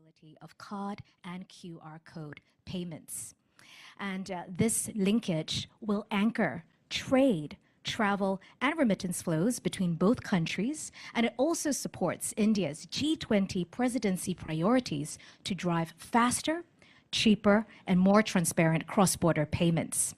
interoperability of card and QR code payments. And this linkage will anchor trade, travel, and remittance flows between both countries, and it also supports India's G20 presidency priorities to drive faster, cheaper, and more transparent cross-border payments.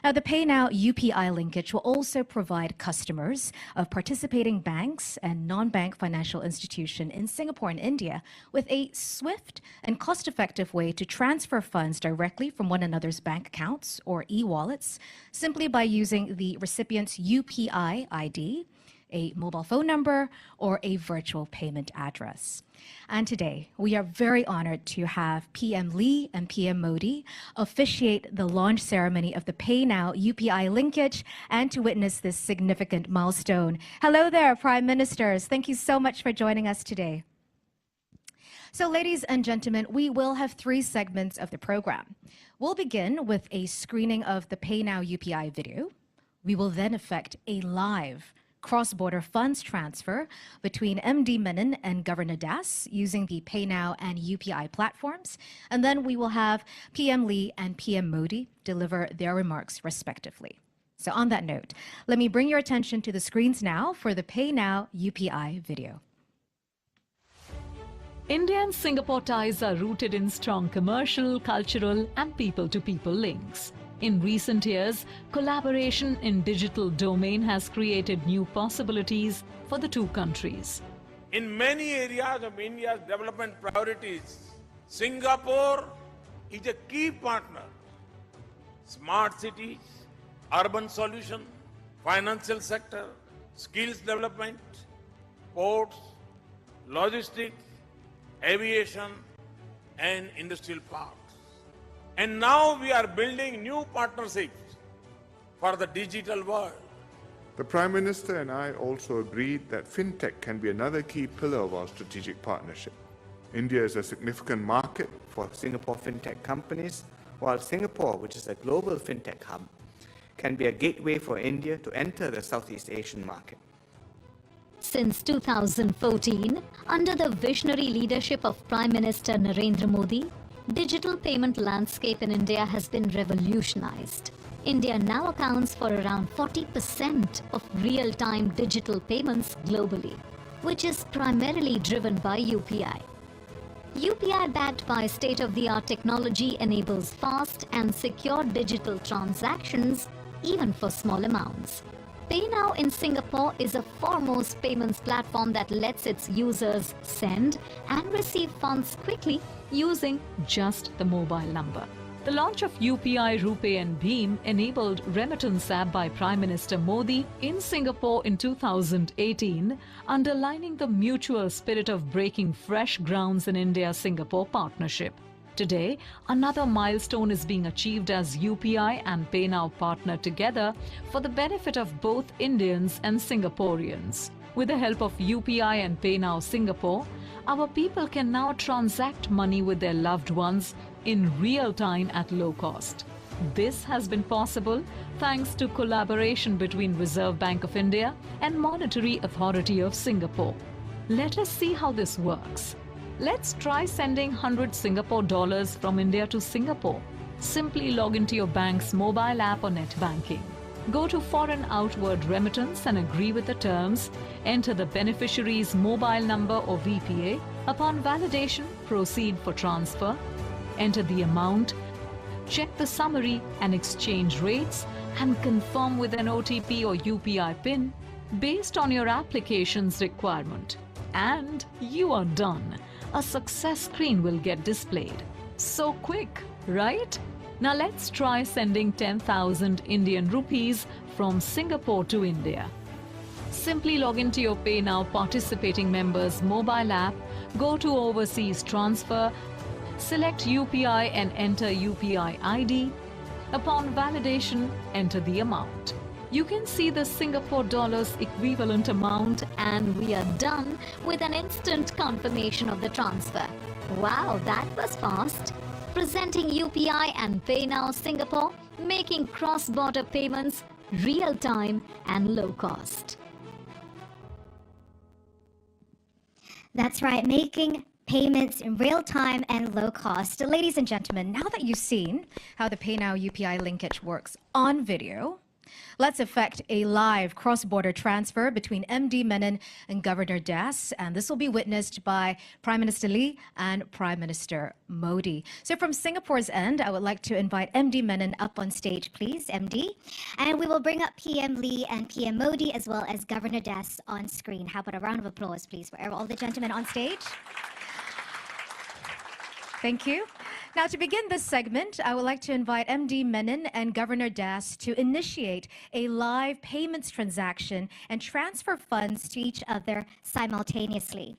Now, the PayNow UPI linkage will also provide customers of participating banks and non-bank financial institutions in Singapore and India with a swift and cost-effective way to transfer funds directly from one another's bank accounts or e-wallets simply by using the recipient's UPI ID, a mobile phone number, or a virtual payment address. And today, we are very honored to have PM Lee and PM Modi officiate the launch ceremony of the PayNow UPI linkage and to witness this significant milestone. Hello there, Prime Ministers. Thank you so much for joining us today. So, ladies and gentlemen, we will have 3 segments of the program. We'll begin with a screening of the PayNow UPI video. We will then effect a live cross-border funds transfer between MD Menon and Governor Das using the PayNow and UPI platforms. And then we will have PM Lee and PM Modi deliver their remarks respectively. So on that note, let me bring your attention to the screens now for the PayNow UPI video. India and Singapore ties are rooted in strong commercial, cultural, and people-to-people links. In recent years, collaboration in digital domain has created new possibilities for the two countries. In many areas of India's development priorities, Singapore is a key partner. Smart cities, urban solution, financial sector, skills development, ports, logistics, aviation, and industrial parks. And now we are building new partnerships for the digital world. The Prime Minister and I also agreed that fintech can be another key pillar of our strategic partnership. India is a significant market for Singapore fintech companies, while Singapore, which is a global fintech hub, can be a gateway for India to enter the Southeast Asian market. Since 2014, under the visionary leadership of Prime Minister Narendra Modi, digital payment landscape in India has been revolutionized. India now accounts for around 40% of real-time digital payments globally, which is primarily driven by UPI. UPI, backed by state-of-the-art technology, enables fast and secure digital transactions even for small amounts. PayNow in Singapore is a foremost payments platform that lets its users send and receive funds quickly using just the mobile number. The launch of UPI, RuPay and Bheem enabled remittance app by Prime Minister Modi in Singapore in 2018, underlining the mutual spirit of breaking fresh grounds in India-Singapore partnership. Today, another milestone is being achieved as UPI and PayNow partner together for the benefit of both Indians and Singaporeans. With the help of UPI and PayNow Singapore, our people can now transact money with their loved ones in real time at low cost. This has been possible thanks to collaboration between Reserve Bank of India and Monetary Authority of Singapore. Let us see how this works. Let's try sending 100 Singapore dollars from India to Singapore. Simply log into your bank's mobile app or net banking. Go to Foreign Outward Remittance and agree with the terms. Enter the beneficiary's mobile number or VPA. Upon validation, proceed for transfer. Enter the amount. Check the summary and exchange rates and confirm with an OTP or UPI PIN based on your application's requirement. And you are done. A success screen will get displayed. So quick, right? Now let's try sending 10,000 Indian rupees from Singapore to India. Simply log into your PayNow participating member's mobile app, go to Overseas Transfer, select UPI and enter UPI ID. Upon validation, enter the amount. You can see the Singapore dollars equivalent amount, and we are done with an instant confirmation of the transfer. Wow, that was fast. Presenting UPI and PayNow Singapore, making cross-border payments real-time and low cost. That's right, making payments in real time and low cost. Ladies and gentlemen, now that you've seen how the PayNow UPI linkage works on video, let's effect a live cross-border transfer between MD Menon and Governor Das, and this will be witnessed by Prime Minister Lee and Prime Minister Modi. So from Singapore's end, I would like to invite MD Menon up on stage, please, MD. And we will bring up PM Lee and PM Modi as well as Governor Das on screen. How about a round of applause, please, for all the gentlemen on stage? Thank you. Now, to begin this segment, I would like to invite MD Menon and Governor Das to initiate a live payments transaction and transfer funds to each other simultaneously.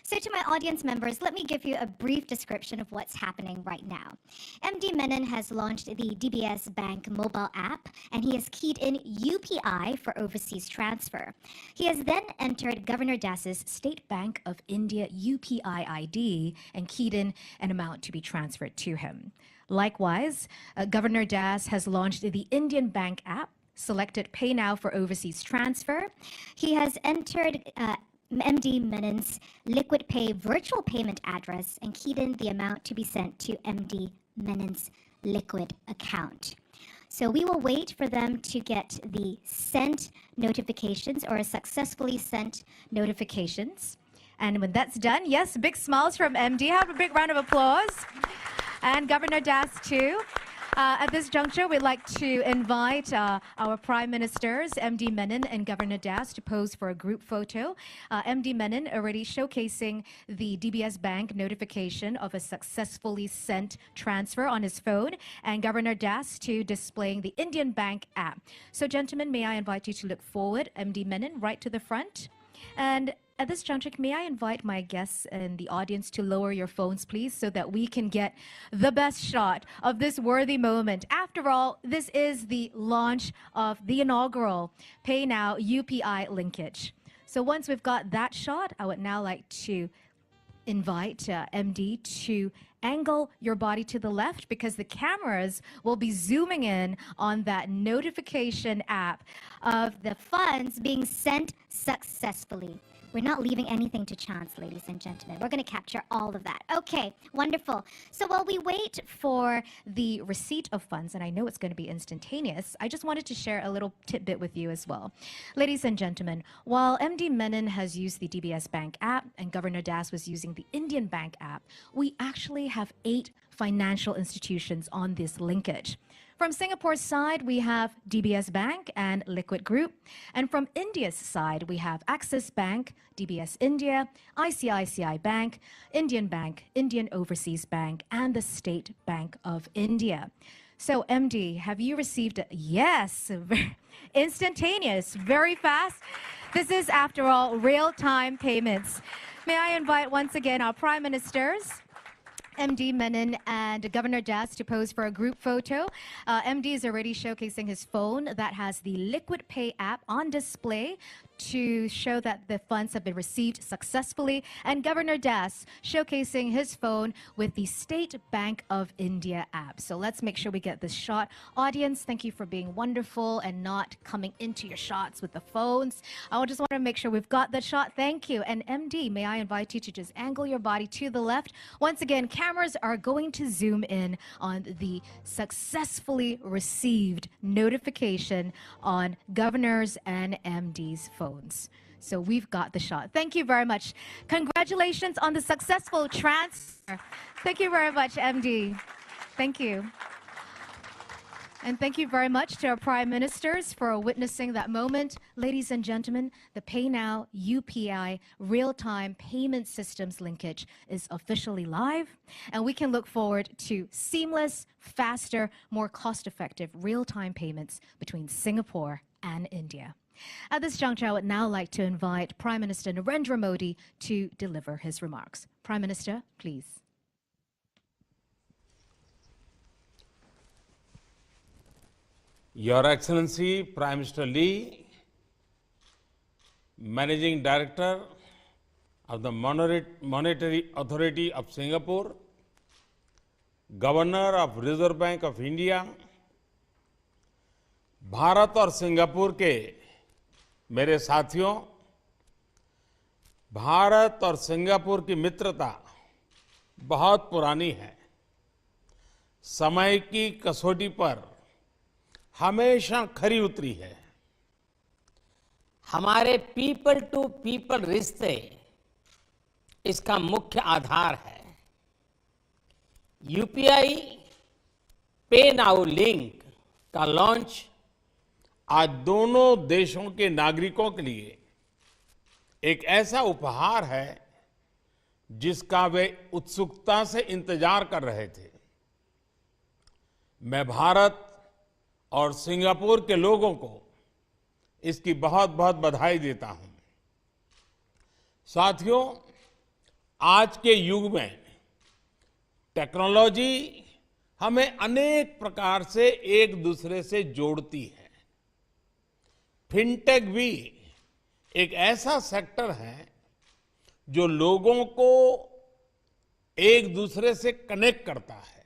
So to my audience members, let me give you a brief description of what's happening right now. MD Menon has launched the DBS Bank mobile app, and he has keyed in UPI for overseas transfer. He has then entered Governor Das's State Bank of India UPI ID and keyed in an amount to be transferred to him. Likewise, Governor Das has launched the Indian Bank app, selected PayNow for overseas transfer. He has entered MD Menon's Liquid Pay virtual payment address and keyed in the amount to be sent to MD Menon's Liquid account. So we will wait for them to get the sent notifications or successfully sent notifications. And when that's done, yes, big smiles from MD. Have a big round of applause. And Governor Das too. At this juncture, we'd like to invite our Prime Ministers, MD Menon and Governor Das, to pose for a group photo. MD Menon already showcasing the DBS Bank notification of a successfully sent transfer on his phone, and Governor Das to displaying the Indian Bank app. So, gentlemen, may I invite you to look forward, MD Menon, right to the front. And at this juncture, may I invite my guests in the audience to lower your phones, please, so that we can get the best shot of this worthy moment. After all, this is the launch of the inaugural PayNow UPI linkage. So once we've got that shot, I would now like to invite MD to angle your body to the left, because the cameras will be zooming in on that notification app of the funds being sent successfully. We're not leaving anything to chance, ladies and gentlemen. We're going to capture all of that. Okay, wonderful. So while we wait for the receipt of funds, and I know it's going to be instantaneous, I just wanted to share a little tidbit with you as well. Ladies and gentlemen, while MD Menon has used the DBS Bank app and Governor Das was using the Indian Bank app, we actually have 8 financial institutions on this linkage. From Singapore's side, we have DBS Bank and Liquid Group. And from India's side, we have Axis Bank, DBS India, ICICI Bank, Indian Bank, Indian Overseas Bank, and the State Bank of India. So, MD, have you received yes, instantaneous, very fast? This is, after all, real-time payments. May I invite once again our Prime Ministers, MD Menon and Governor Das, to pose for a group photo. MD is already showcasing his phone that has the Liquid Pay app on display to show that the funds have been received successfully, and Governor Das showcasing his phone with the State Bank of India app. So let's make sure we get this shot. Audience, thank you for being wonderful and not coming into your shots with the phones. I just want to make sure we've got that shot. Thank you. And MD, may I invite you to just angle your body to the left. Once again, cameras are going to zoom in on the successfully received notification on Governor's and MD's phone. So we've got the shot. Thank you very much. Congratulations on the successful transfer. Thank you very much, MD. Thank you. And thank you very much to our Prime Ministers for witnessing that moment. Ladies and gentlemen, the PayNow UPI real-time payment systems linkage is officially live, and we can look forward to seamless, faster, more cost-effective real-time payments between Singapore and India. At this juncture, I would now like to invite Prime Minister Narendra Modi to deliver his remarks. Prime Minister, please. Your Excellency, Prime Minister Lee, Managing Director of the Monetary Authority of Singapore, Governor of Reserve Bank of India, Bharat और Singapore के मेरे साथियों, भारत और Singapore की मित्रता बहुत पुरानी है। समय की कसौटी पर हमेशा खरी उतरी है। हमारे पीपल टू पीपल रिश्ते इसका मुख्य आधार है। यूपीआई पे नाउ लिंक का लॉन्च आज दोनों देशों के नागरिकों के लिए एक ऐसा उपहार है जिसका वे उत्सुकता से इंतजार कर रहे थे। मैं भारत और सिंगापुर के लोगों को इसकी बहुत बहुत बधाई देता हूं। साथियों, आज के युग में टेक्नोलॉजी हमें अनेक प्रकार से एक दूसरे से जोड़ती है। फिनटेक भी एक ऐसा सेक्टर है जो लोगों को एक दूसरे से कनेक्ट करता है।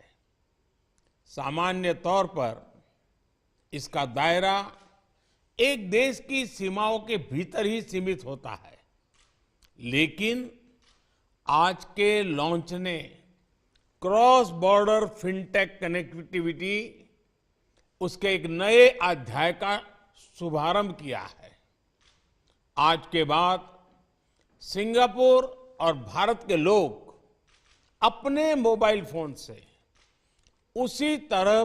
सामान्य तौर पर इसका दायरा एक देश की सीमाओं के भीतर ही सीमित होता है, लेकिन आज के लॉन्च ने क्रॉस बॉर्डर फिनटेक कनेक्टिविटी उसके एक नए अध्याय का शुभारंभ किया है। आज के बाद सिंगापुर और भारत के लोग अपने मोबाइल फोन से उसी तरह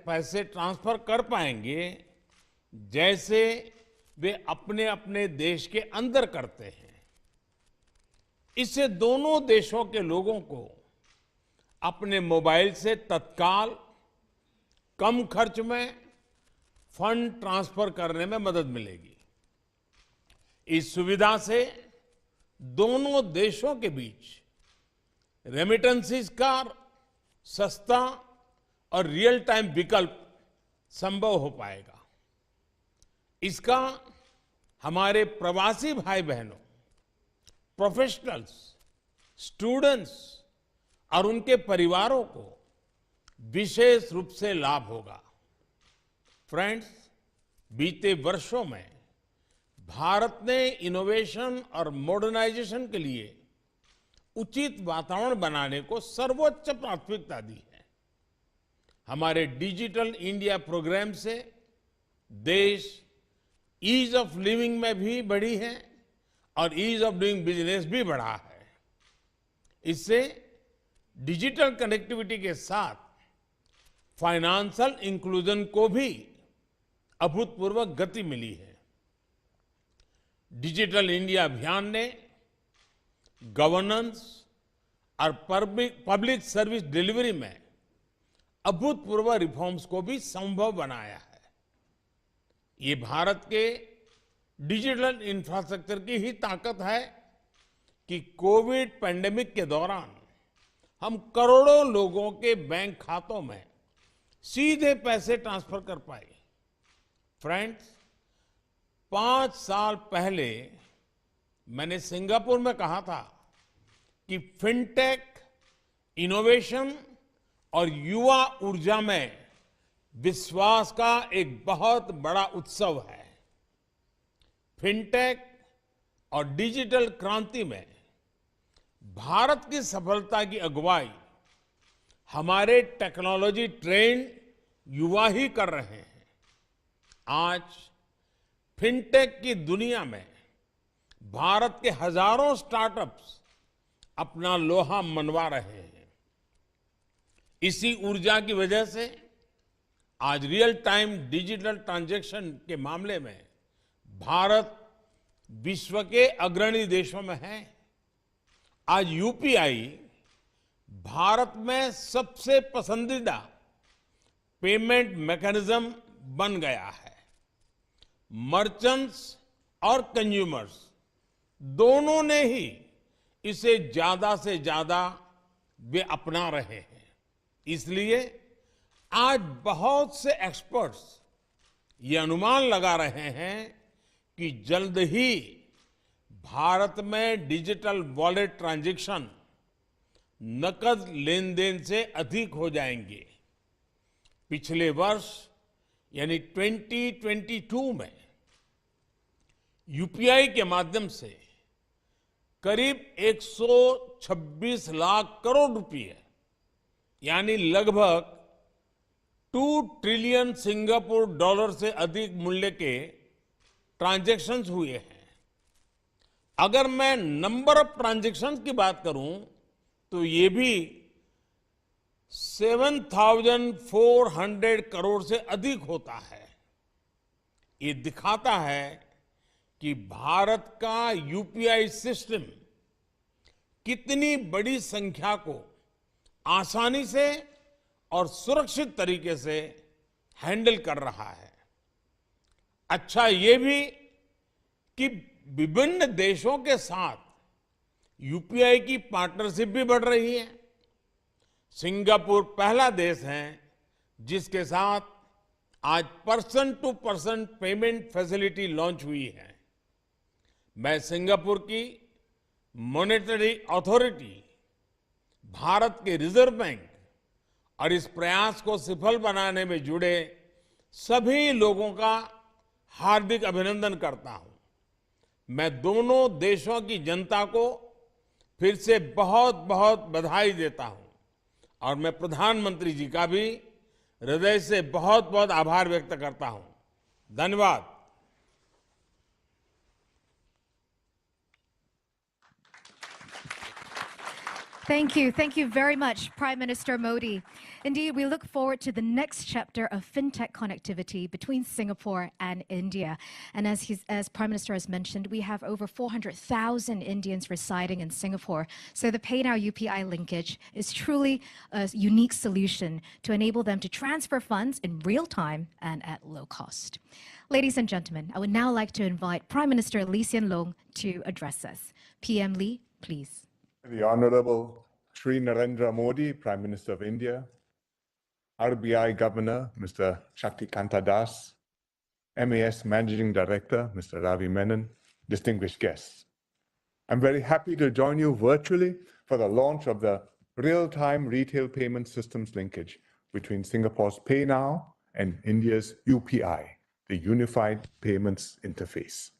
पैसे ट्रांसफर कर पाएंगे जैसे वे अपने अपने देश के अंदर करते हैं। इससे दोनों देशों के लोगों को अपने मोबाइल से तत्काल कम खर्च में फंड ट्रांसफर करने में मदद मिलेगी। इस सुविधा से दोनों देशों के बीच रेमिटेंसेस का सस्ता और रियल टाइम विकल्प संभव हो पाएगा। इसका हमारे प्रवासी भाई बहनों, प्रोफेशनल्स, स्टूडेंट्स और उनके परिवारों को विशेष रूप से लाभ होगा। फ्रेंड्स, बीते वर्षों में भारत ने इनोवेशन और मॉडर्नाइजेशन के लिए उचित वातावरण बनाने को सर्वोच्च प्राथमिकता दी है। हमारे डिजिटल इंडिया प्रोग्राम से देश ईज ऑफ लिविंग में भी बढ़ी है और ईज ऑफ डूइंग बिजनेस भी बढ़ा है। इससे डिजिटल कनेक्टिविटी के साथ फाइनेंशियल इंक्लूजन को भी अभूतपूर्व गति मिली है। डिजिटल इंडिया अभियान ने गवर्नेंस और पब्लिक सर्विस डिलीवरी में अभूतपूर्व रिफॉर्म्स को भी संभव बनाया है। ये भारत के डिजिटल इंफ्रास्ट्रक्चर की ही ताकत है कि कोविड पैंडेमिक के दौरान हम करोड़ों लोगों के बैंक खातों में सीधे पैसे ट्रांसफर कर पाए। फ्रेंड्स, 5 साल पहले मैंने सिंगापुर में कहा था कि फिनटेक, इनोवेशन और युवा ऊर्जा में विश्वास का एक बहुत बड़ा उत्सव है। फिनटेक और डिजिटल क्रांति में भारत की सफलता की अगुवाई हमारे टेक्नोलॉजी ट्रेंड युवा ही कर रहे हैं। आज फिनटेक की दुनिया में भारत के हजारों स्टार्टअप्स अपना लोहा मनवा रहे हैं। इसी ऊर्जा की वजह से आज रियल टाइम डिजिटल ट्रांजैक्शन के मामले में भारत विश्व के अग्रणी देशों में है। आज यूपीआई भारत में सबसे पसंदीदा पेमेंट मैकेनिज्म बन गया है। मर्चेंट्स और कंज्यूमर्स दोनों ने ही इसे ज्यादा से ज्यादा वे अपना रहे हैं। इसलिए आज बहुत से एक्सपर्ट्स ये अनुमान लगा रहे हैं कि जल्द ही भारत में डिजिटल वॉलेट ट्रांजैक्शन नकद लेन देन से अधिक हो जाएंगे। पिछले वर्ष यानी 2022 में यूपीआई के माध्यम से करीब 126 लाख करोड़ रुपए, यानी लगभग 2 ट्रिलियन सिंगापुर डॉलर से अधिक मूल्य के ट्रांजैक्शंस हुए हैं। अगर मैं नंबर ऑफ ट्रांजैक्शंस की बात करूं तो ये भी 7,400 करोड़ से अधिक होता है। ये दिखाता है कि भारत का यूपीआई सिस्टम कितनी बड़ी संख्या को आसानी से और सुरक्षित तरीके से हैंडल कर रहा है। अच्छा ये भी कि विभिन्न देशों के साथ यूपीआई की पार्टनरशिप भी बढ़ रही है। सिंगापुर पहला देश है जिसके साथ आज person to person payment facility launch हुई है। मैं सिंगापुर की मॉनेटरी अथॉरिटी, भारत के रिजर्व बैंक और इस प्रयास को सफल बनाने में जुड़े सभी लोगों का हार्दिक अभिनंदन करता हूं। मैं दोनों देशों की जनता को फिर से बहुत बहुत बधाई देता हूं और मैं प्रधानमंत्री जी का भी हृदय से बहुत बहुत आभार व्यक्त करता हूं। धन्यवाद। Thank you. Thank you very much, Prime Minister Modi. Indeed, we look forward to the next chapter of fintech connectivity between Singapore and India. And as Prime Minister has mentioned, we have over 400,000 Indians residing in Singapore. So the PayNow UPI linkage is truly a unique solution to enable them to transfer funds in real time and at low cost. Ladies and gentlemen, I would now like to invite Prime Minister Lee Hsien Loong to address us. PM Lee, please. The Honorable Shri Narendra Modi, Prime Minister of India, RBI Governor, Mr. Shaktikanta Das, MAS Managing Director, Mr. Ravi Menon, distinguished guests. I'm very happy to join you virtually for the launch of the real-time retail payment systems linkage between Singapore's PayNow and India's UPI, the Unified Payments Interface.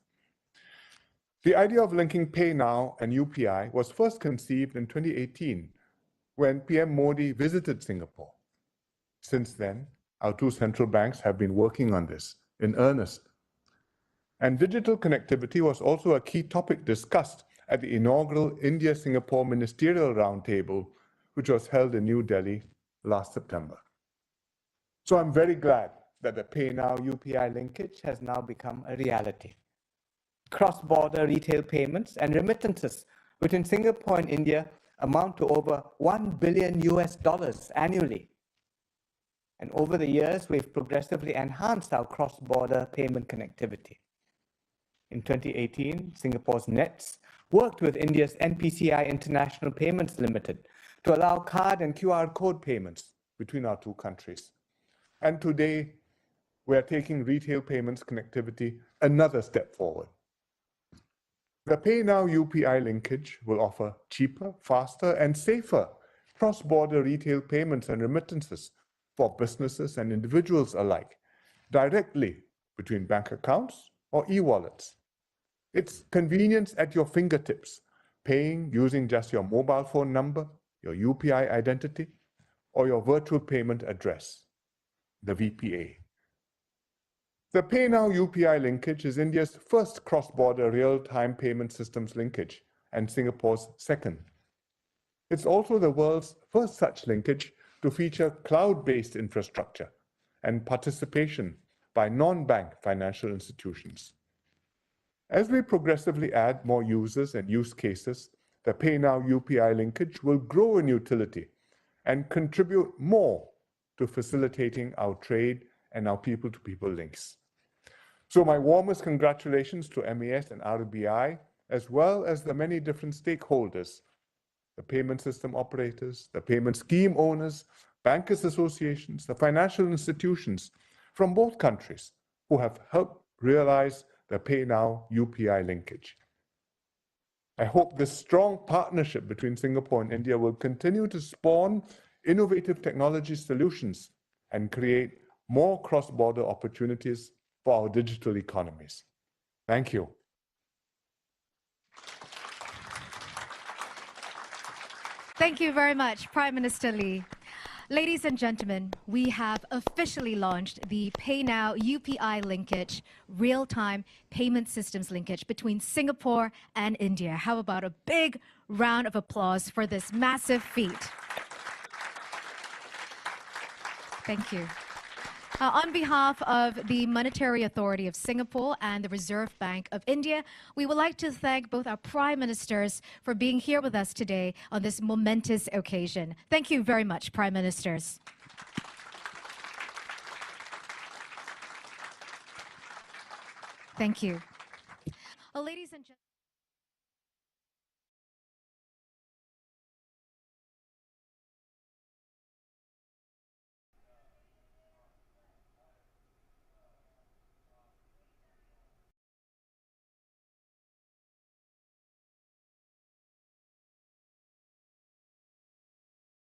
The idea of linking PayNow and UPI was first conceived in 2018 when PM Modi visited Singapore. Since then, our two central banks have been working on this in earnest. And digital connectivity was also a key topic discussed at the inaugural India-Singapore Ministerial Roundtable, which was held in New Delhi last September. So I'm very glad that the PayNow UPI linkage has now become a reality. Cross-border retail payments and remittances between Singapore and India amount to over $1 billion annually. And over the years, we've progressively enhanced our cross-border payment connectivity. In 2018, Singapore's NETS worked with India's NPCI International Payments Limited to allow card and QR code payments between our two countries. And today, we are taking retail payments connectivity another step forward. The PayNow UPI linkage will offer cheaper, faster, and safer cross-border retail payments and remittances for businesses and individuals alike, directly between bank accounts or e-wallets. It's convenience at your fingertips, paying using just your mobile phone number, your UPI identity, or your virtual payment address, the VPA. The PayNow UPI linkage is India's first cross-border real-time payment systems linkage and Singapore's second. It's also the world's first such linkage to feature cloud-based infrastructure and participation by non-bank financial institutions. As we progressively add more users and use cases, the PayNow UPI linkage will grow in utility and contribute more to facilitating our trade and our people-to-people links. So my warmest congratulations to MAS and RBI, as well as the many different stakeholders, the payment system operators, the payment scheme owners, bankers associations, the financial institutions from both countries who have helped realize the PayNow UPI linkage. I hope this strong partnership between Singapore and India will continue to spawn innovative technology solutions and create more cross-border opportunities for our digital economies. Thank you. Thank you very much, Prime Minister Lee. Ladies and gentlemen, we have officially launched the PayNow UPI linkage, real-time payment systems linkage between Singapore and India. How about a big round of applause for this massive feat? Thank you. On behalf of the Monetary Authority of Singapore and the Reserve Bank of India, we would like to thank both our Prime Ministers for being here with us today on this momentous occasion. Thank you very much, Prime Ministers. Thank you. Ladies and gentlemen.